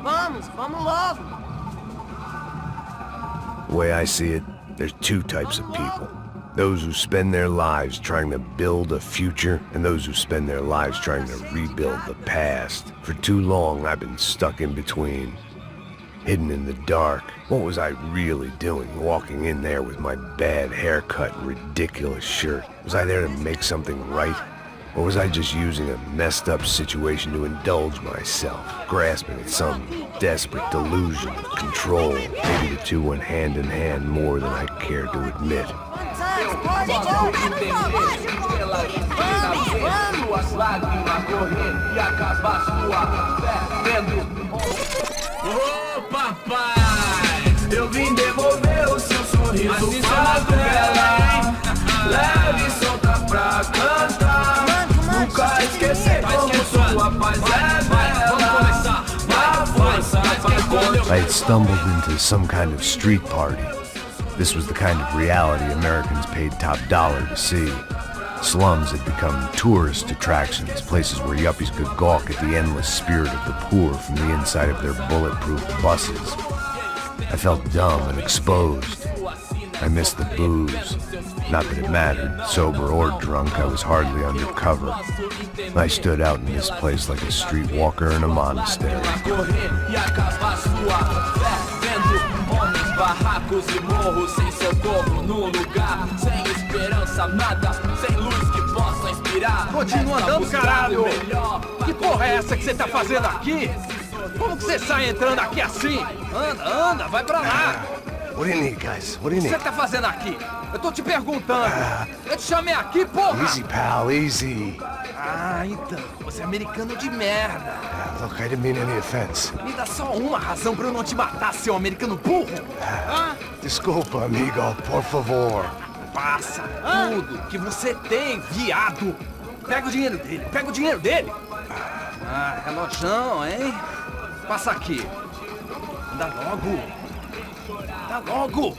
Vamos logo. The way I see it, there's two types of people. Those who spend their lives trying to build a future, and those who spend their lives trying to rebuild the past. For too long, I've been stuck in between. Hidden in the dark. What was I really doing, walking in there with my bad haircut and ridiculous shirt? Was I there to make something right? Or was I just using a messed up situation to indulge myself, grasping at some desperate delusion of control? Maybe the two went hand in hand more than I care to admit. Ô papai, eu vim devolver o seu sorriso pra tela. Leve e solta pra cantar. Nunca esquecer como sua paz é bela. Na força I had stumbled into some kind of street party. This was the kind of reality Americans paid top dollar to see. Slums had become tourist attractions, places where yuppies could gawk at the endless spirit of the poor from the inside of their bulletproof buses. I felt dumb and exposed. I missed the booze. Not that it mattered, sober or drunk, I was hardly undercover. I stood out in this place like a streetwalker in a monastery. Barracos e morros sem socorro no lugar, sem esperança, nada, sem luz que possa inspirar. Continua andando, caralho! Que porra é essa que você tá fazendo aqui? Como que você sai entrando aqui assim? Anda, vai pra lá! What do you need, guys? What do you O que need? você tá fazendo aqui? Eu tô te perguntando. Eu te chamei aqui, porra! Easy, pal, easy. Ah, então, você é americano de merda. Look, I didn't mean any offense. Me dá só uma razão pra eu não te matar, seu americano burro. Desculpa, amigo, por favor. Passa tudo que você tem, viado. Pega o dinheiro dele, Ah, relojão, hein? Passa aqui. Dá logo.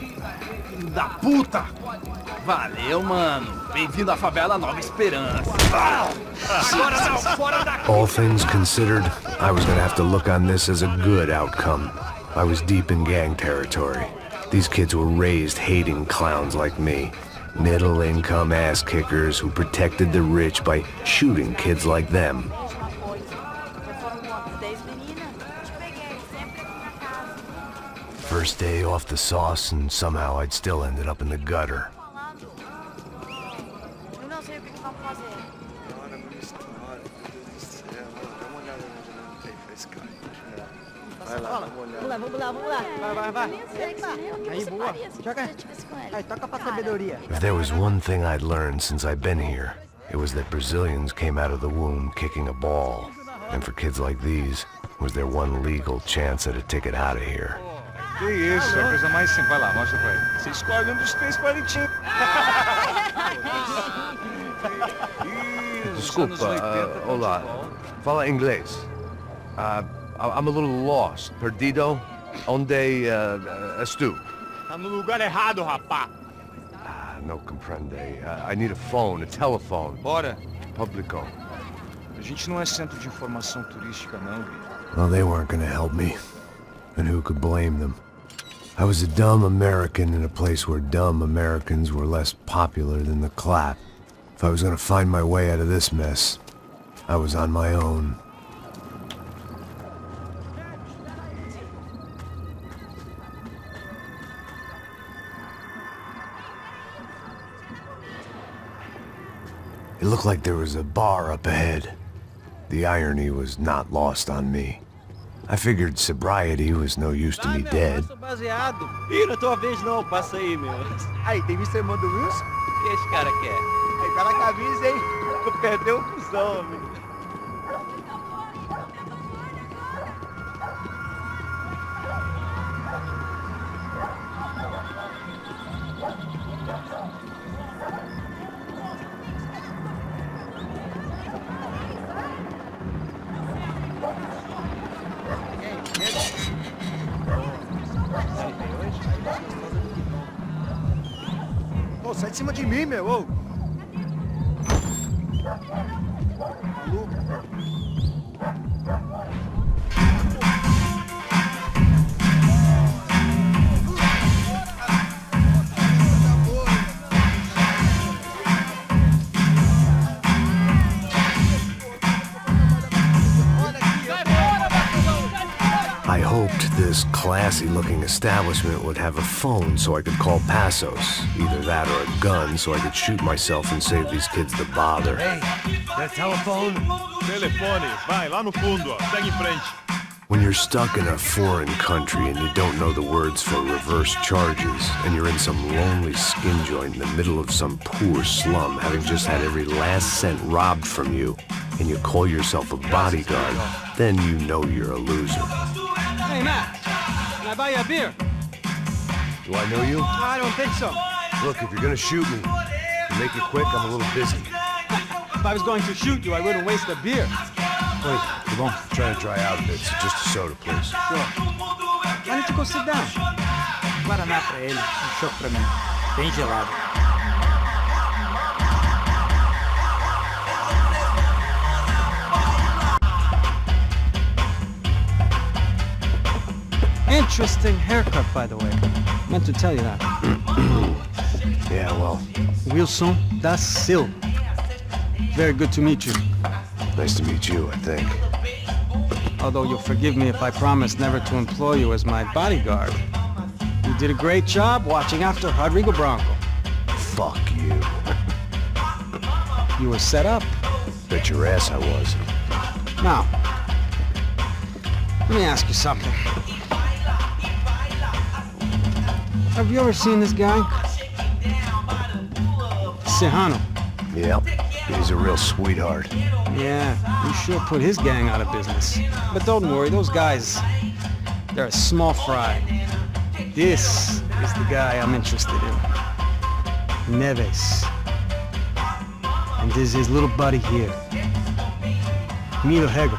Filho da puta. Valeu, mano. Bem-vindo à favela Nova Esperança. Agora não, fora daqui. All things considered, I was gonna have to look on this as a good outcome. I was deep in gang territory. These kids were raised hating clowns like me. Middle-income ass-kickers who protected the rich by shooting kids like them. First day off the sauce, and somehow I'd still ended up in the gutter. Eu não sei o que vamos fazer. Vamos lá. Vai. Aí, boa. Joga. Aí, toca pra sabedoria. If there was one thing I'd learned since I've been here, it was that Brazilians came out of the womb kicking a ball. And for kids like these, was their one legal chance at a ticket out of here. Que isso, é a coisa mais simples. Vai lá, mostra pra ele. Você escolhe um dos três palitinhos. Desculpa, olá. Fala inglês. I'm a little lost. Perdido? Onde estou? Tá no lugar errado, rapá. No comprende. I need a phone, a telephone. Bora. Publico. A gente não é centro de informação turística, não, Gui. Well, they weren't gonna help me. And who could blame them? I was a dumb American in a place where dumb Americans were less popular than the clap. If I was gonna find my way out of this mess, I was on my own. It looked like there was a bar up ahead. The irony was not lost on me. I figured sobriety was no use to me dead. Baseado. Ih, não é tua vez não, passa aí, meu. Aí, tem visto a irmã do Wilson? O que esse cara quer? Aí, tá na camisa, hein? Tu perdeu o cuzão, amigo. Ô, sai de cima de mim, meu, ô! Maluco! hoped this classy-looking establishment would have a phone so I could call Passos. Either that or a gun so I could shoot myself and save these kids the bother. Hey, that telephone? Telefone, vai, lá no fundo, ó. Segue em frente. When you're stuck in a foreign country and you don't know the words for reverse charges, and you're in some lonely skin joint in the middle of some poor slum, having just had every last cent robbed from you, and you call yourself a bodyguard, then you know you're a loser. Hey, Matt, can I buy you a beer? Do I know you? I don't think so. Look, if you're gonna shoot me, make it quick, I'm a little busy. If I was going to shoot you, I wouldn't waste a beer. Wait, come on. I'm trying to dry out a bit, so just a soda, please. Sure. Why don't you go sit down? Guaraná pra ele, chopp pra mim. Bem gelado. Interesting haircut, by the way. Meant to tell you that. Yeah, well, Wilson da Silva. Very good to meet you. nice to meet you, I think. Although you'll forgive me if I promise never to employ you as my bodyguard. You did a great job watching after Rodrigo Branco. Fuck you. You were set up. Bet your ass I was. Now, let me ask you something. Have you ever seen this guy? Serrano. Yeah, he's a real sweetheart. Yeah, you sure put his gang out of business. But don't worry, those guys, they're a small fry. This is the guy I'm interested in. Neves. And this is his little buddy here. Milo Hegel.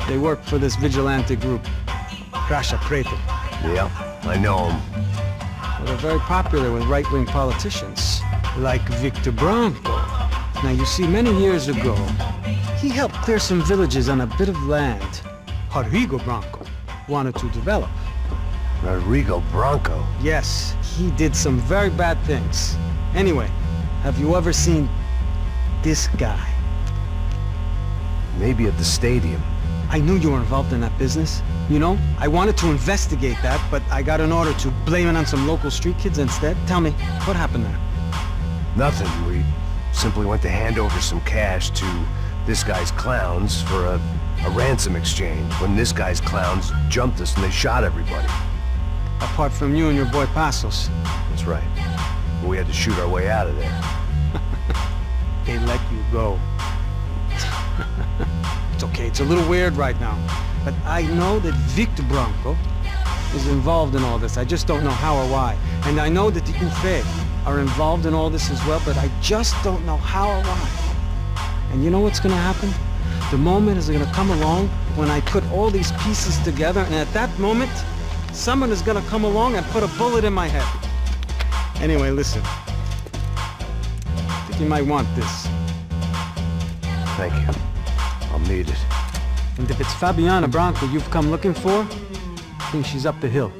They work for this vigilante group, Crasha Preto. Yeah, I know him. Well, they're very popular with right-wing politicians, like Victor Branco. Now, you see, many years ago, he helped clear some villages on a bit of land Rodrigo Branco wanted to develop. Rodrigo Branco? Yes, he did some very bad things. Anyway, have you ever seen this guy? Maybe at the stadium. I knew you were involved in that business. You know, I wanted to investigate that, but I got an order to blame it on some local street kids instead. Tell me, what happened there? Nothing. We simply went to hand over some cash to this guy's clowns for a ransom exchange when this guy's clowns jumped us and they shot everybody. Apart from you and your boy Passos. That's right. But we had to shoot our way out of there. They let you go. It's okay, it's a little weird right now. But I know that Victor Branco is involved in all this. I just don't know how or why. And I know that the UFE are involved in all this as well, but I just don't know how or why. And you know what's gonna happen? The moment is gonna come along when I put all these pieces together, and at that moment, someone is gonna come along and put a bullet in my head. Anyway, listen. I think you might want this. Thank you. I'll need it. And if it's Fabiana Branco you've come looking for, I think she's up the hill.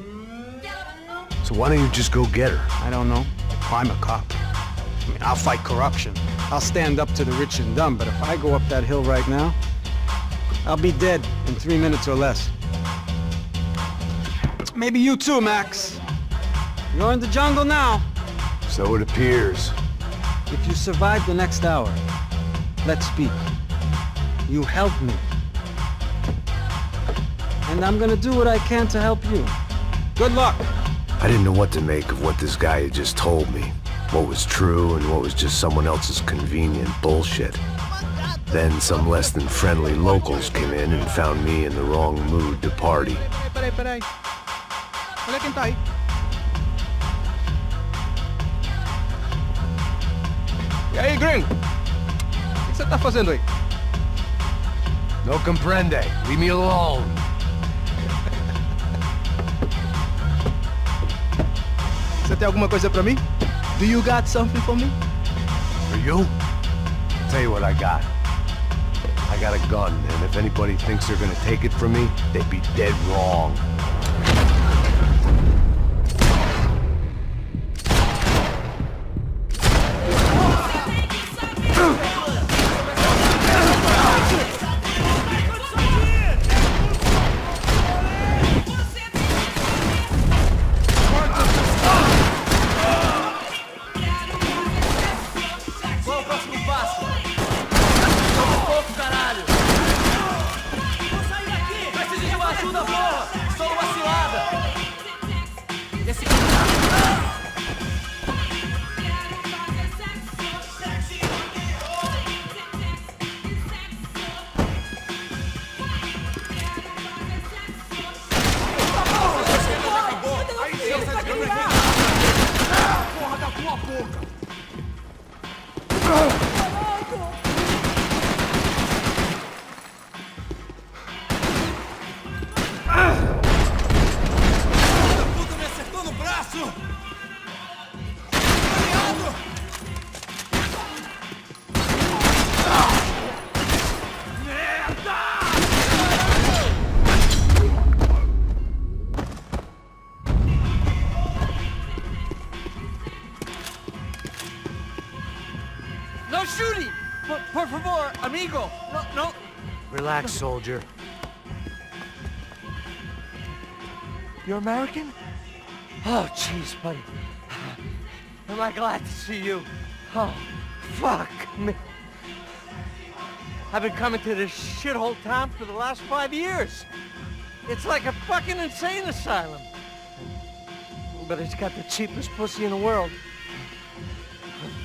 So why don't you just go get her? I don't know. I'm a cop. I mean, I'll fight corruption. I'll stand up to the rich and dumb, but if I go up that hill right now, I'll be dead in 3 minutes or less. Maybe you too, Max. You're in the jungle now. So it appears. If you survive the next hour, let's speak. You helped me. And I'm gonna do what I can to help you. Good luck! I didn't know what to make of what this guy had just told me. What was true and what was just someone else's convenient bullshit. Then some less than friendly locals came in and found me in the wrong mood to party. Peraí. Olha quem tá aí. E aí, gringo? O que você tá fazendo aí? No comprende. Leave me alone. Você tem alguma coisa pra mim? Do you got something for me? For you? Tell you what I got. I got a gun, and if anybody thinks they're gonna take it from me, they'd be dead wrong. ajuda, porra! Só uma cilada! Esse... Porra da tua boca! Puta, me acertou no braço! Aliado! No shooting! Por favor, amigo! No. Relax, soldier. You're American? Oh, jeez, buddy. Am I glad to see you? Oh, fuck me. I've been coming to this shithole town for the last 5 years. It's like a fucking insane asylum. But it's got the cheapest pussy in the world.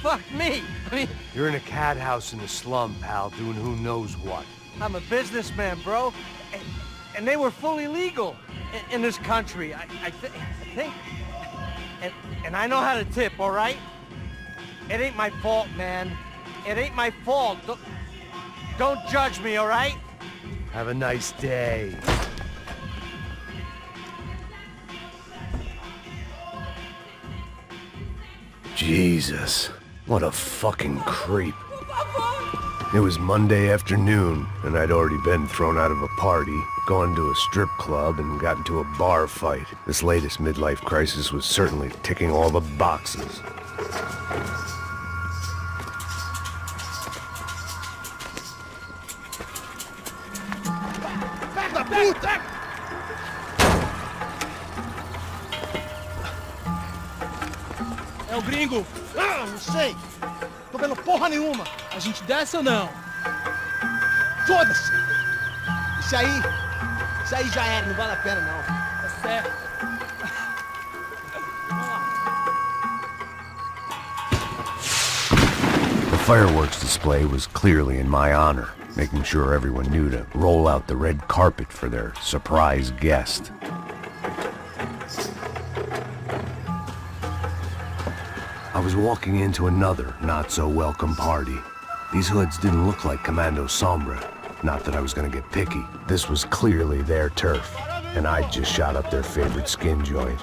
Fuck me! I mean, You're in a cat house in the slum, pal, doing who knows what. I'm a businessman, bro. And they were fully legal in this country, I think. And I know how to tip, all right? It ain't my fault, man. It ain't my fault. Don't judge me, all right? Have a nice day. Jesus, what a fucking creep. It was Monday afternoon, and I'd already been thrown out of a party, gone to a strip club, and got into a bar fight. This latest midlife crisis was certainly ticking all the boxes. Pega, puta! É o gringo. Ah, não sei. Tô vendo porra nenhuma. A gente desce ou não? Foda-se. Isso aí já era, não vale a pena não. Tá certo. The fireworks display was clearly in my honor, making sure everyone knew to roll out the red carpet for their surprise guest. I was walking into another not-so-welcome party. These hoods didn't look like Commando Sombra. Not that I was gonna get picky. This was clearly their turf, and I'd just shot up their favorite skin joint.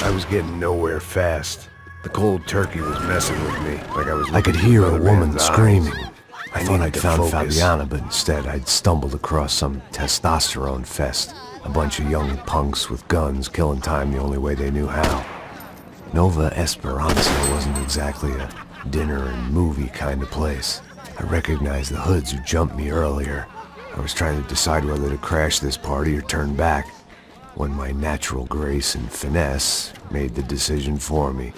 I was getting nowhere fast. The cold turkey was messing with me, like I could hear a woman screaming. I thought I'd found Fabiana, but instead I'd stumbled across some testosterone fest. A bunch of young punks with guns killing time the only way they knew how. Nova Esperanza wasn't exactly a dinner and movie kind of place. I recognized the hoods who jumped me earlier. I was trying to decide whether to crash this party or turn back, when my natural grace and finesse made the decision for me.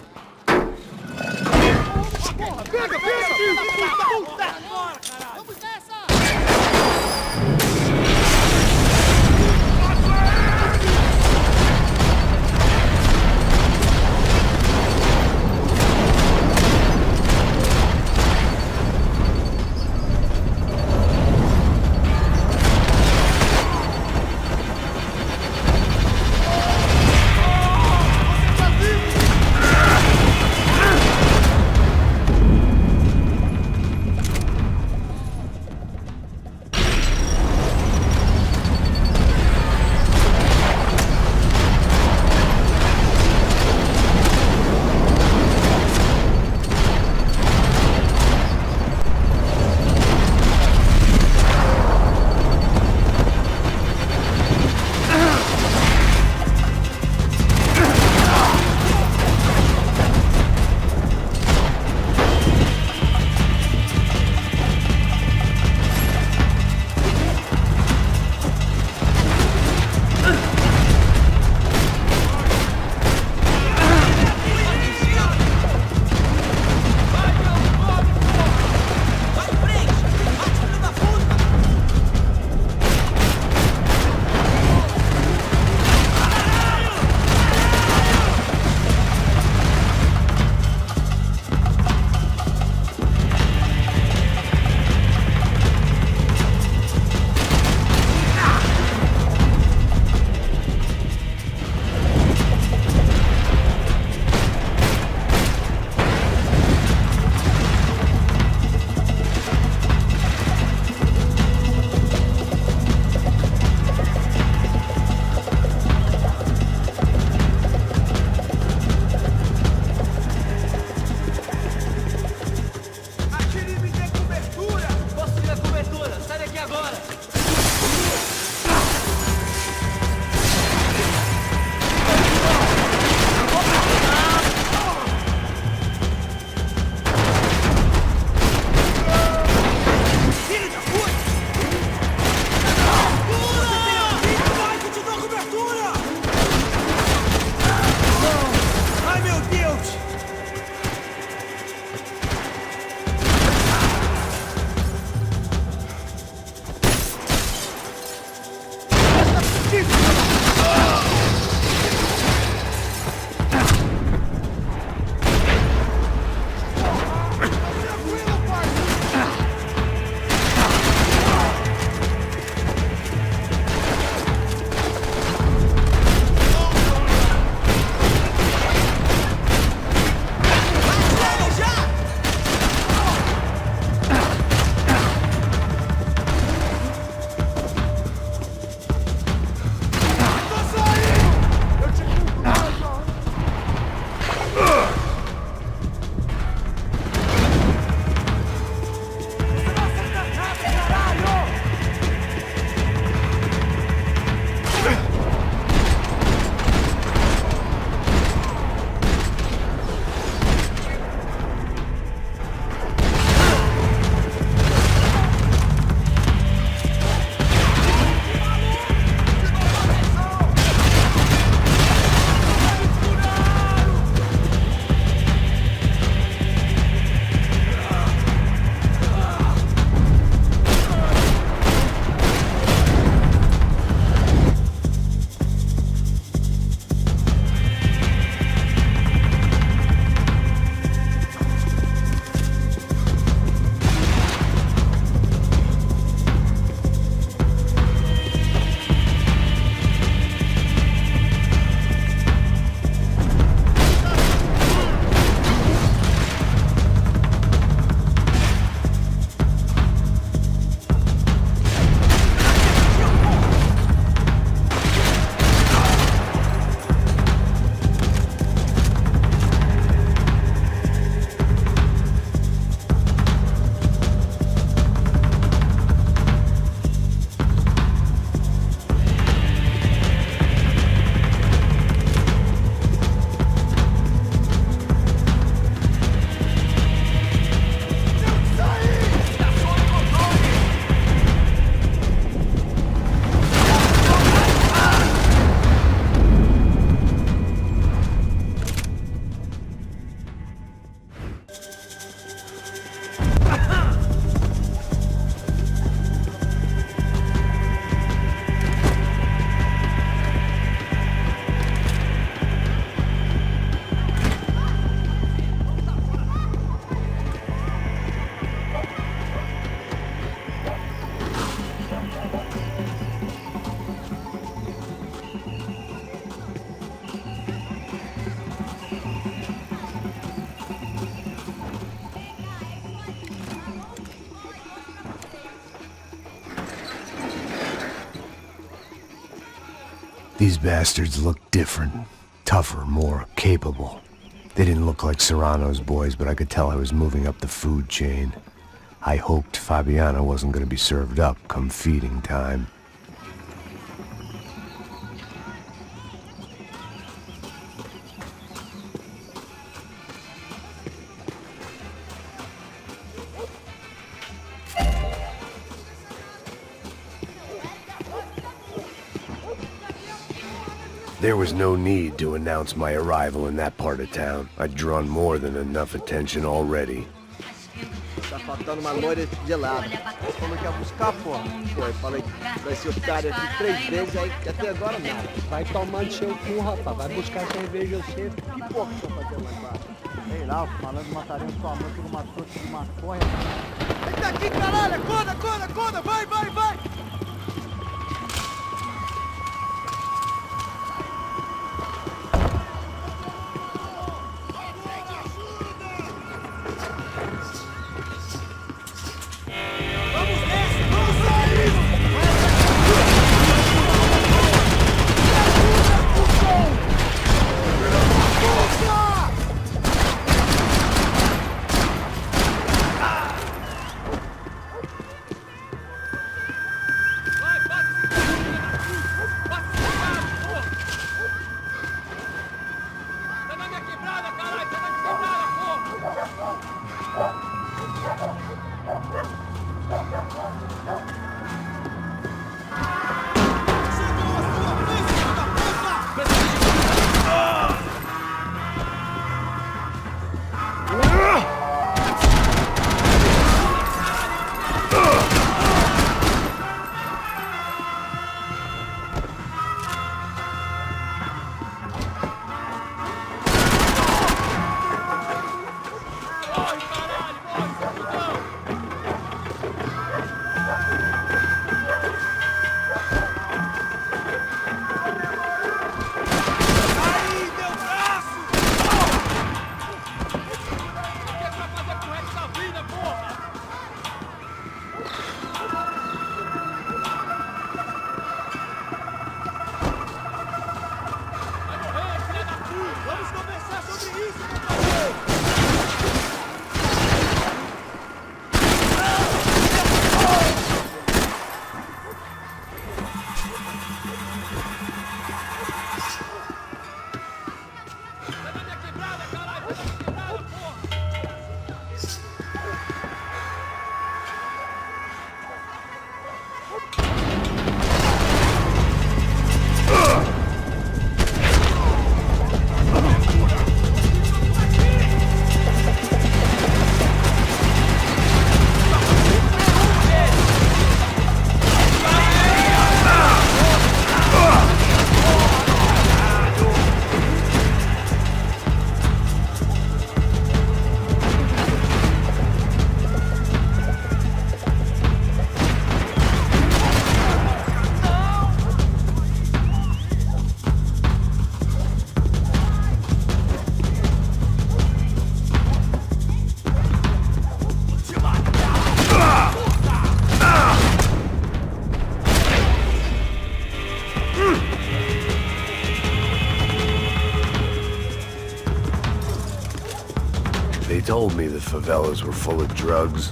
These bastards looked different. Tougher, more capable. They didn't look like Serrano's boys, but I could tell I was moving up the food chain. I hoped Fabiana wasn't going to be served up come feeding time. There was no need to announce my arrival in that part of town. I'd drawn more than enough attention already. Tá faltando uma loira de lado. Falou que ia buscar, pô. Pô, eu falei que vai ser otário aqui 3 vezes, aí até agora nada. Vai tomando seu cu, rapaz. Vai buscar cerveja você. Que porra que eu fazer mais baixo? Sei lá, os malandros matariam sua mãe por uma torta de maconha. Vem daqui, caralho! Acorda, acorda, acorda! Vai, vai, vai! They told me the favelas were full of drugs.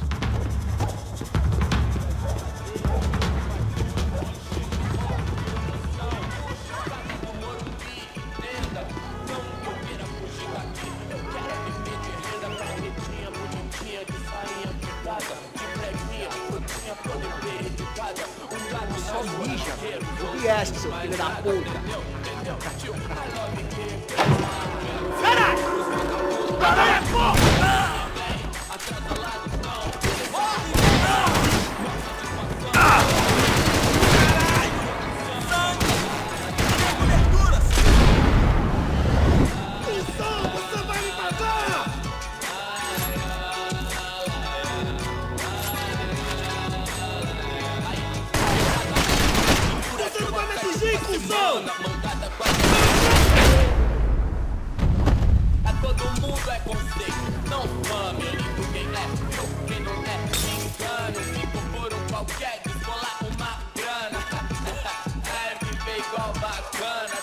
O que é, seu filho da puta? Caralho! Caralho, porra! Todo mundo é conceito, não fame. Quem é meu, quem não é, me engano. Fico por qualquer, descolar uma grana. É viver igual bacana.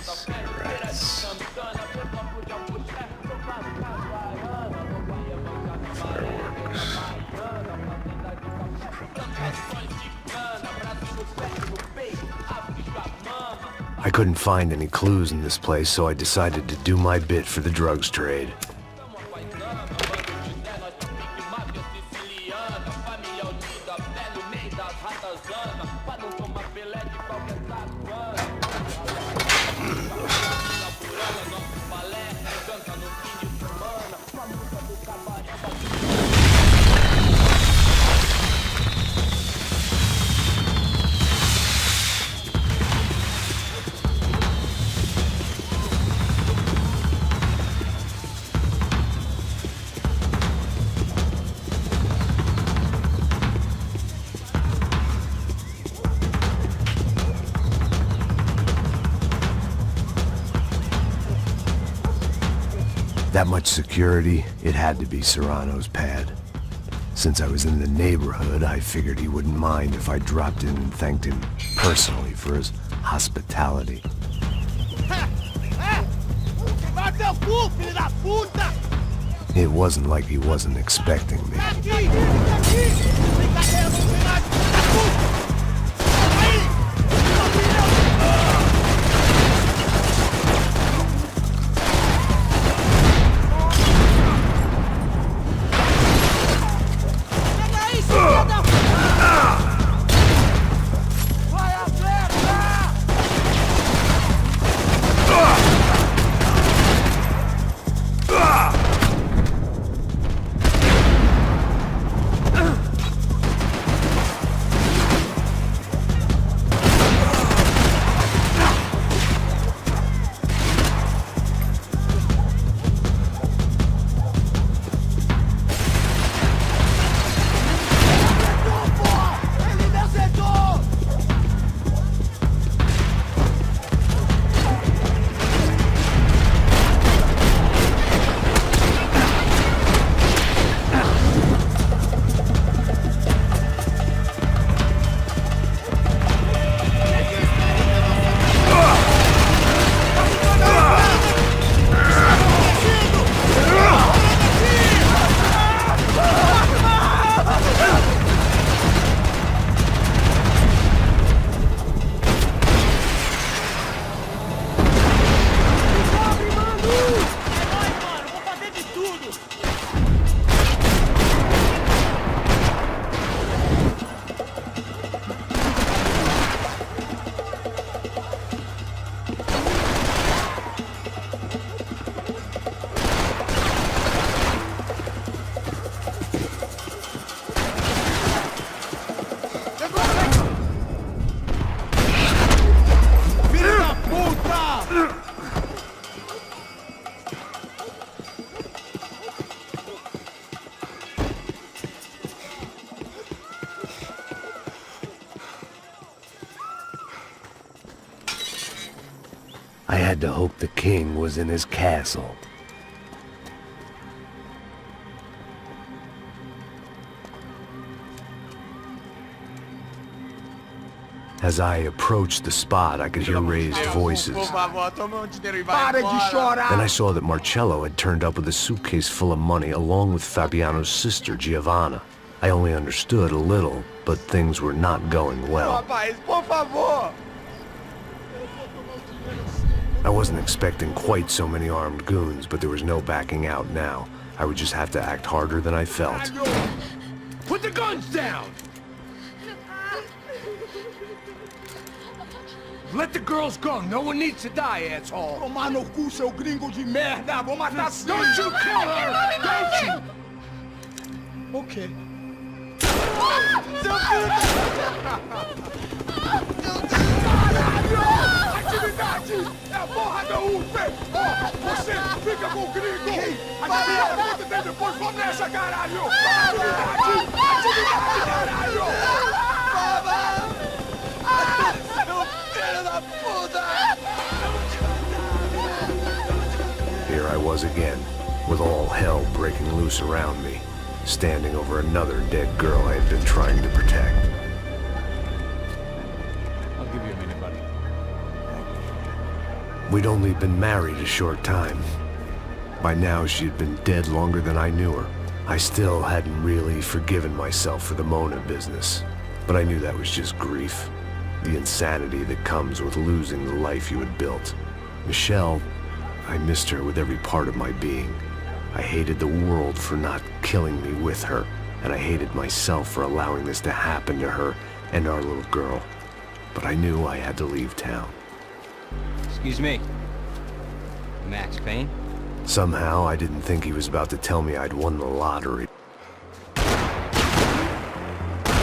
Cigarettes. Fireworks. I couldn't find any clues in this place, so I decided to do my bit for the drugs trade. That much security, it had to be Serrano's pad. Since I was in the neighborhood, I figured he wouldn't mind if I dropped in and thanked him personally for his hospitality. It wasn't like he wasn't expecting me. I had to hope the king was in his castle. As I approached the spot, I could hear raised voices. Then I saw that Marcello had turned up with a suitcase full of money along with Fabiano's sister, Giovanna. I only understood a little, but things were not going well. I wasn't expecting quite so many armed goons, but there was no backing out now. I would just have to act harder than I felt. Put the guns down! Let the girls go. No one needs to die, asshole. Tomar no cu, seu gringo de merda. Vou matar. Don't you kill her! Don't you? Okay. Atividade! É a porra da UFE! Você fica com o gringo! Atividade! Depois vamos nessa, caralho! Atividade! Atividade, caralho! Here I was again, with all hell breaking loose around me. standing over another dead girl I had been trying to protect. I'll give you a minute, buddy. We'd only been married a short time. By now, she had been dead longer than I knew her. I still hadn't really forgiven myself for the Mona business, but I knew that was just grief. The insanity that comes with losing the life you had built. Michelle, I missed her with every part of my being. I hated the world for not killing me with her, and I hated myself for allowing this to happen to her and our little girl. But I knew I had to leave town. Excuse me. Max Payne? Somehow, I didn't think he was about to tell me I'd won the lottery.